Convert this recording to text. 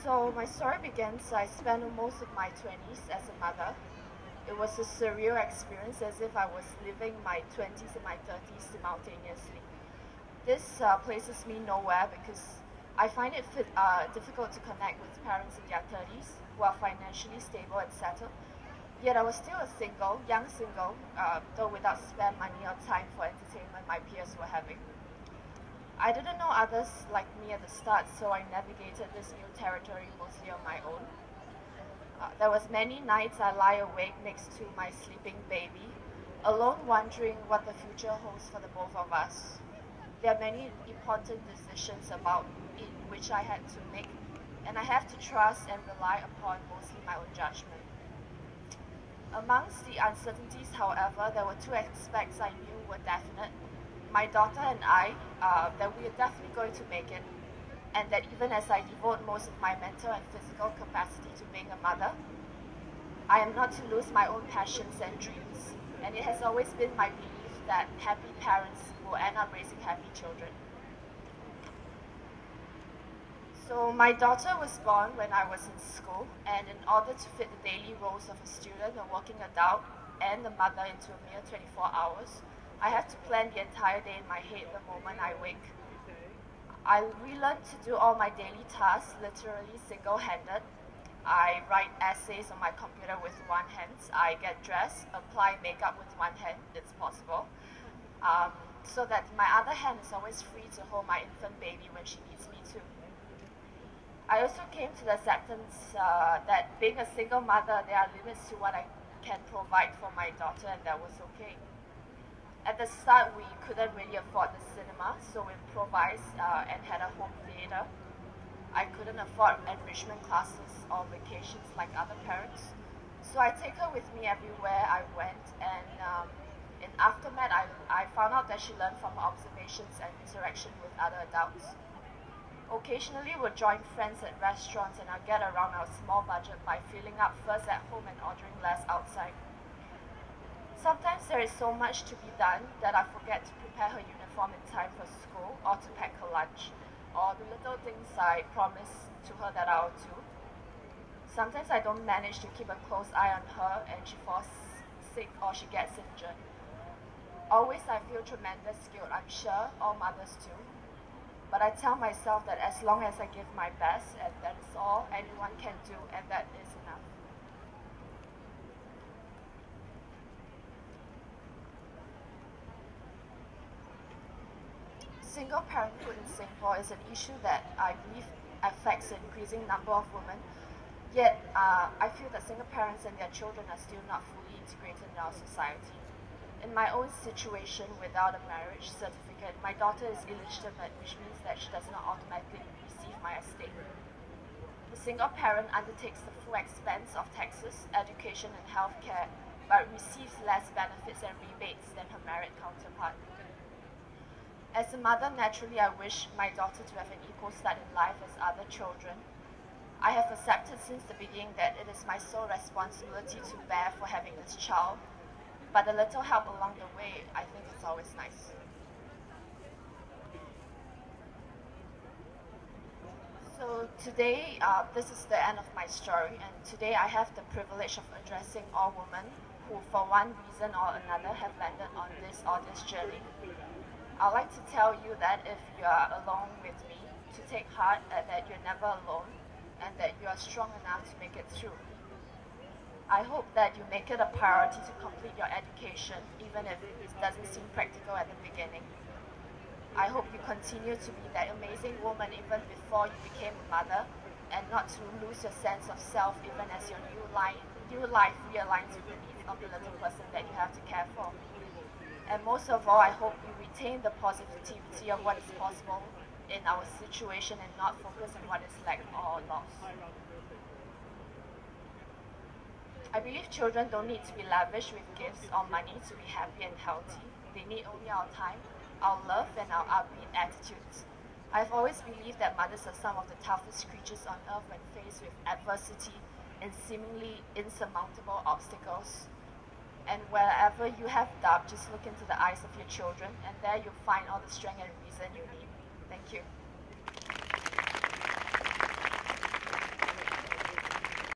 So my story begins, I spent most of my 20s as a mother. It was a surreal experience, as if I was living my 20s and my 30s simultaneously. This places me nowhere because I find it difficult to connect with parents in their 30s who are financially stable and settled. Yet I was still a young single, though without spare money or time for entertainment my peers were having. I didn't know others like me at the start, so I navigated this new territory mostly on my own. There was many nights I lie awake next to my sleeping baby, alone wondering what the future holds for the both of us. There are many important decisions about in which I had to make, and I have to trust and rely upon mostly my own judgment. Amongst the uncertainties, however, there were two aspects I knew were definite. My daughter and I, that we are definitely going to make it, and that even as I devote most of my mental and physical capacity to being a mother, I am not to lose my own passions and dreams. And it has always been my belief that happy parents will end up raising happy children. So my daughter was born when I was in school, and in order to fit the daily roles of a student, a working adult, and a mother into a mere 24 hours, I have to plan the entire day in my head the moment I wake. I relearned to do all my daily tasks literally single-handed. I write essays on my computer with one hand. I get dressed, apply makeup with one hand, it's possible. So that my other hand is always free to hold my infant baby when she needs me to. I also came to the acceptance that being a single mother, there are limits to what I can provide for my daughter, and that was okay. At the start, we couldn't really afford the cinema, so we improvised and had a home theater. I couldn't afford enrichment classes or vacations like other parents, so I take her with me everywhere I went, and in aftermath, I found out that she learned from observations and interaction with other adults. Occasionally, we'll join friends at restaurants, and I'll get around our small budget by filling up first at home and ordering less outside. Sometimes there is so much to be done that I forget to prepare her uniform in time for school or to pack her lunch, or the little things I promise to her that I'll do. Sometimes I don't manage to keep a close eye on her and she falls sick or she gets injured. Always I feel tremendous guilt, I'm sure all mothers do. But I tell myself that as long as I give my best, and that is all anyone can do, and that is enough. Single parenthood in Singapore is an issue that I believe affects an increasing number of women. Yet, I feel that single parents and their children are still not fully integrated in our society. In my own situation, without a marriage certificate, my daughter is illegitimate, which means that she does not automatically receive my estate. The single parent undertakes the full expense of taxes, education, and healthcare, but receives less benefits and rebates than her married counterpart. As a mother, naturally, I wish my daughter to have an equal start in life as other children. I have accepted since the beginning that it is my sole responsibility to bear for having this child, but a little help along the way, I think it's always nice. So today, this is the end of my story, and today I have the privilege of addressing all women who, for one reason or another, have landed on this arduous journey. I'd like to tell you that if you are along with me, to take heart that you're never alone, and that you are strong enough to make it through. I hope that you make it a priority to complete your education, even if it doesn't seem practical at the beginning. I hope you continue to be that amazing woman even before you became a mother, and not to lose your sense of self even as your new life realigns with the needs of the little person that you have to care for. And most of all, I hope you retain the positivity of what is possible in our situation and not focus on what is lacked or lost. I believe children don't need to be lavish with gifts or money to be happy and healthy. They need only our time, our love, and our upbeat attitudes. I've always believed that mothers are some of the toughest creatures on earth when faced with adversity and seemingly insurmountable obstacles. And wherever you have doubt, just look into the eyes of your children, and there you'll find all the strength and reason you need. Thank you.